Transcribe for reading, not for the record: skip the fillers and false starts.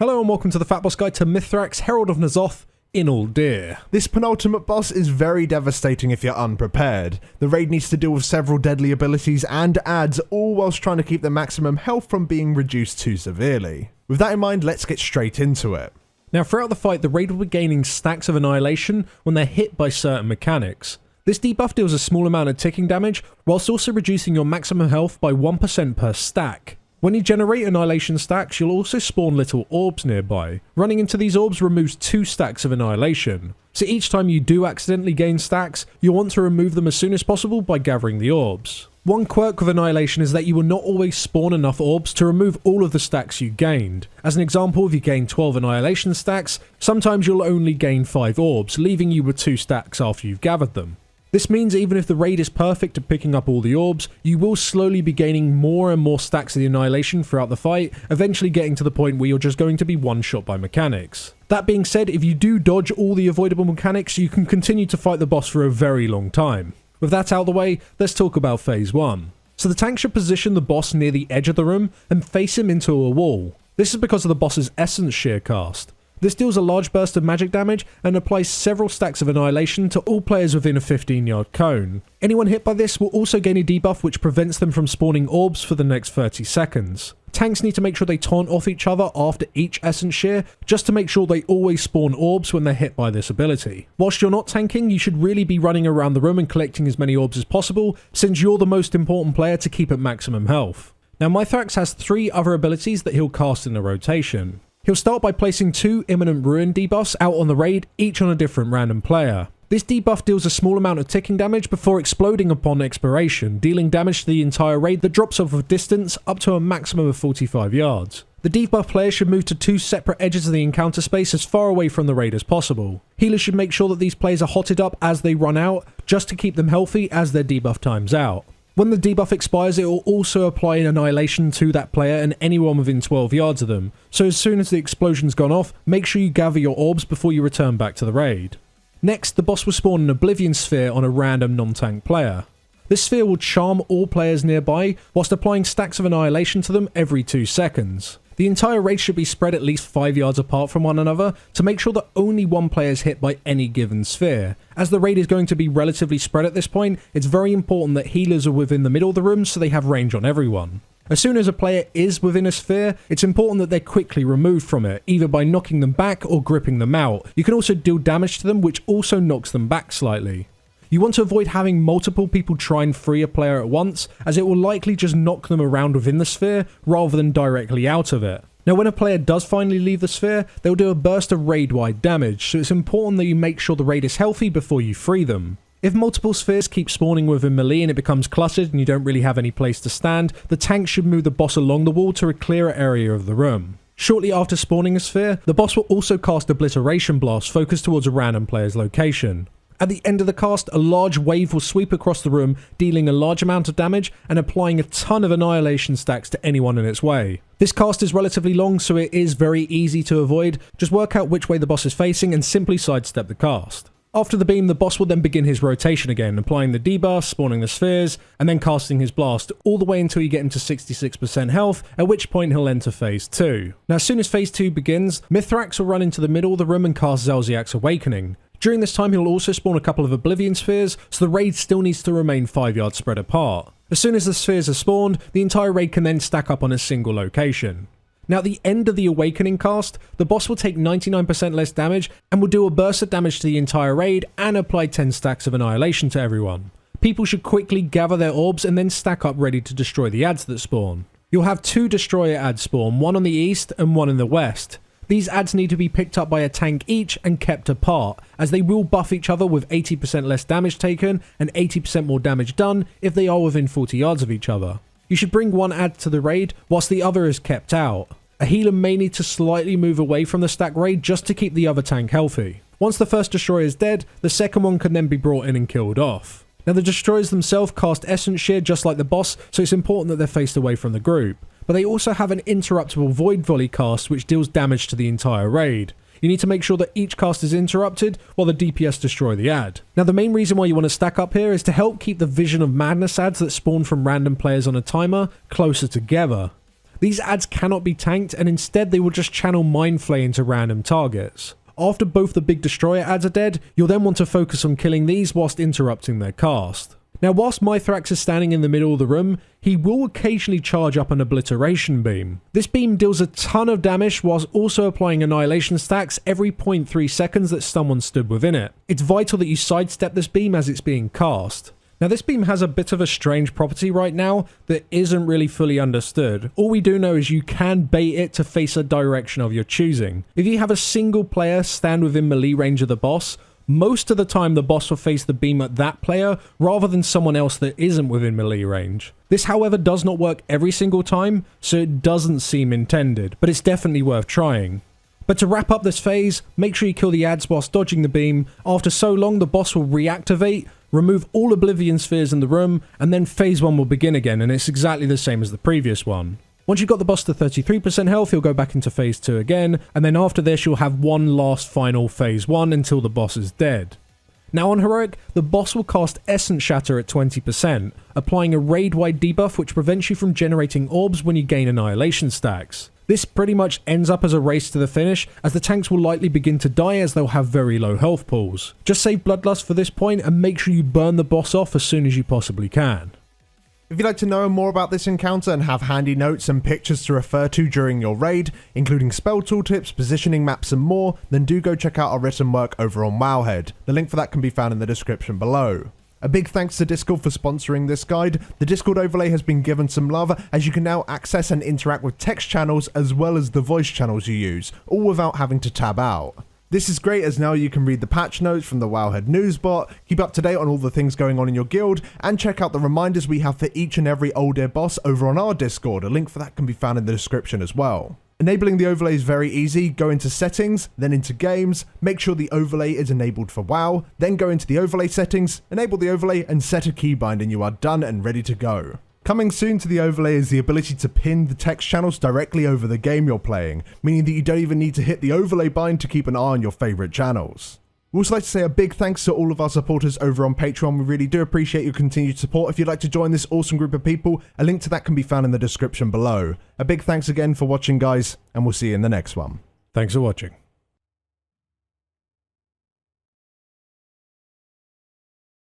Hello and welcome to the FatBoss Guide to Mythrax, Herald of N'Zoth in Uldir. This penultimate boss is very devastating if you're unprepared. The raid needs to deal with several deadly abilities and adds, all whilst trying to keep the maximum health from being reduced too severely. With that in mind, let's get straight into it. Now throughout the fight, the raid will be gaining stacks of annihilation when they're hit by certain mechanics. This debuff deals a small amount of ticking damage, whilst also reducing your maximum health by 1% per stack. When you generate annihilation stacks, you'll also spawn little orbs nearby. Running into these orbs removes 2 stacks of annihilation. So each time you do accidentally gain stacks, you'll want to remove them as soon as possible by gathering the orbs. One quirk with annihilation is that you will not always spawn enough orbs to remove all of the stacks you gained. As an example, if you gain 12 annihilation stacks, sometimes you'll only gain 5 orbs, leaving you with 2 stacks after you've gathered them. This means even if the raid is perfect at picking up all the orbs, you will slowly be gaining more and more stacks of the annihilation throughout the fight, eventually getting to the point where you're just going to be one-shot by mechanics. That being said, if you do dodge all the avoidable mechanics, you can continue to fight the boss for a very long time. With that out of the way, let's talk about phase 1. So the tank should position the boss near the edge of the room and face him into a wall. This is because of the boss's essence shear cast. This deals a large burst of magic damage and applies several stacks of annihilation to all players within a 15-yard cone. Anyone hit by this will also gain a debuff which prevents them from spawning orbs for the next 30 seconds. Tanks need to make sure they taunt off each other after each essence shear, just to make sure they always spawn orbs when they're hit by this ability. Whilst you're not tanking, you should really be running around the room and collecting as many orbs as possible, since you're the most important player to keep at maximum health. Now Mythrax has 3 other abilities that he'll cast in a rotation. He'll start by placing 2 Imminent Ruin debuffs out on the raid, each on a different random player. This debuff deals a small amount of ticking damage before exploding upon expiration, dealing damage to the entire raid that drops off of distance up to a maximum of 45 yards. The debuff player should move to 2 separate edges of the encounter space as far away from the raid as possible. Healers should make sure that these players are hotted up as they run out, just to keep them healthy as their debuff times out. When the debuff expires, it will also apply an annihilation to that player and anyone within 12 yards of them, so as soon as the explosion's gone off, make sure you gather your orbs before you return back to the raid. Next, the boss will spawn an Oblivion Sphere on a random non-tank player. This sphere will charm all players nearby, whilst applying stacks of annihilation to them every 2 seconds. The entire raid should be spread at least 5 yards apart from one another to make sure that only one player is hit by any given sphere. As the raid is going to be relatively spread at this point, it's very important that healers are within the middle of the room so they have range on everyone. As soon as a player is within a sphere, it's important that they're quickly removed from it, either by knocking them back or gripping them out. You can also deal damage to them, which also knocks them back slightly. You want to avoid having multiple people try and free a player at once, as it will likely just knock them around within the sphere rather than directly out of it. Now when a player does finally leave the sphere, they'll do a burst of raid-wide damage, so it's important that you make sure the raid is healthy before you free them. If multiple spheres keep spawning within melee and it becomes cluttered and you don't really have any place to stand, the tank should move the boss along the wall to a clearer area of the room. Shortly after spawning a sphere, the boss will also cast Obliteration Blast focused towards a random player's location. At the end of the cast, a large wave will sweep across the room, dealing a large amount of damage and applying a ton of annihilation stacks to anyone in its way. This cast is relatively long, so it is very easy to avoid. Just work out which way the boss is facing and simply sidestep the cast. After the beam, the boss will then begin his rotation again, applying the debuff, spawning the spheres, and then casting his blast, all the way until you get him to 66% health, at which point he'll enter phase 2. Now as soon as phase 2 begins, Mythrax will run into the middle of the room and cast Zel'Ziak's Awakening. During this time, he'll also spawn a couple of Oblivion Spheres, so the raid still needs to remain 5 yards spread apart. As soon as the spheres are spawned, the entire raid can then stack up on a single location. Now at the end of the Awakening cast, the boss will take 99% less damage and will do a burst of damage to the entire raid and apply 10 stacks of annihilation to everyone. People should quickly gather their orbs and then stack up ready to destroy the adds that spawn. You'll have 2 destroyer adds spawn, one on the east and one in the west. These adds need to be picked up by a tank each and kept apart, as they will buff each other with 80% less damage taken and 80% more damage done if they are within 40 yards of each other. You should bring one add to the raid whilst the other is kept out. A healer may need to slightly move away from the stack raid just to keep the other tank healthy. Once the first destroyer is dead, the second one can then be brought in and killed off. Now the destroyers themselves cast essence shear just like the boss, so it's important that they're faced away from the group. But they also have an interruptible void volley cast which deals damage to the entire raid. You need to make sure that each cast is interrupted while the DPS destroy the ad. Now the main reason why you want to stack up here is to help keep the Vision of Madness ads that spawn from random players on a timer closer together. These ads cannot be tanked, and instead they will just channel Mind Flay into random targets. After both the big destroyer ads are dead, you'll then want to focus on killing these whilst interrupting their cast. Now, whilst Mythrax is standing in the middle of the room, he will occasionally charge up an obliteration beam. This beam deals a ton of damage whilst also applying annihilation stacks every 0.3 seconds that someone stood within it. It's vital that you sidestep this beam as it's being cast. Now, this beam has a bit of a strange property right now that isn't really fully understood. All we do know is you can bait it to face a direction of your choosing. If you have a single player stand within melee range of the boss, most of the time the boss will face the beam at that player rather than someone else that isn't within melee range. This, however, does not work every single time, so it doesn't seem intended, but it's definitely worth trying. But to wrap up this phase, make sure you kill the ads whilst dodging the beam. After so long, the boss will reactivate, remove all Oblivion Spheres in the room, and then phase 1 will begin again, and it's exactly the same as the previous one. Once you've got the boss to 33% health, you'll go back into phase 2 again, and then after this you'll have one last final phase 1 until the boss is dead. Now on Heroic, the boss will cast Essence Shatter at 20%, applying a raid-wide debuff which prevents you from generating orbs when you gain annihilation stacks. This pretty much ends up as a race to the finish, as the tanks will likely begin to die as they'll have very low health pools. Just save Bloodlust for this point and make sure you burn the boss off as soon as you possibly can. If you'd like to know more about this encounter and have handy notes and pictures to refer to during your raid, including spell tooltips, positioning maps and more, then do go check out our written work over on Wowhead. The link for that can be found in the description below. A big thanks to Discord for sponsoring this guide. The Discord overlay has been given some love, as you can now access and interact with text channels as well as the voice channels you use, all without having to tab out. This is great as now you can read the patch notes from the Wowhead newsbot, keep up to date on all the things going on in your guild, and check out the reminders we have for each and every old ear boss over on our Discord. A link for that can be found in the description as well. Enabling the overlay is very easy. Go into settings, then into games, make sure the overlay is enabled for WoW, then go into the overlay settings, enable the overlay and set a keybind and you are done and ready to go. Coming soon to the overlay is the ability to pin the text channels directly over the game you're playing, meaning that you don't even need to hit the overlay bind to keep an eye on your favourite channels. We'd also like to say a big thanks to all of our supporters over on Patreon. We really do appreciate your continued support. If you'd like to join this awesome group of people, a link to that can be found in the description below. A big thanks again for watching, guys, and we'll see you in the next one. Thanks for watching.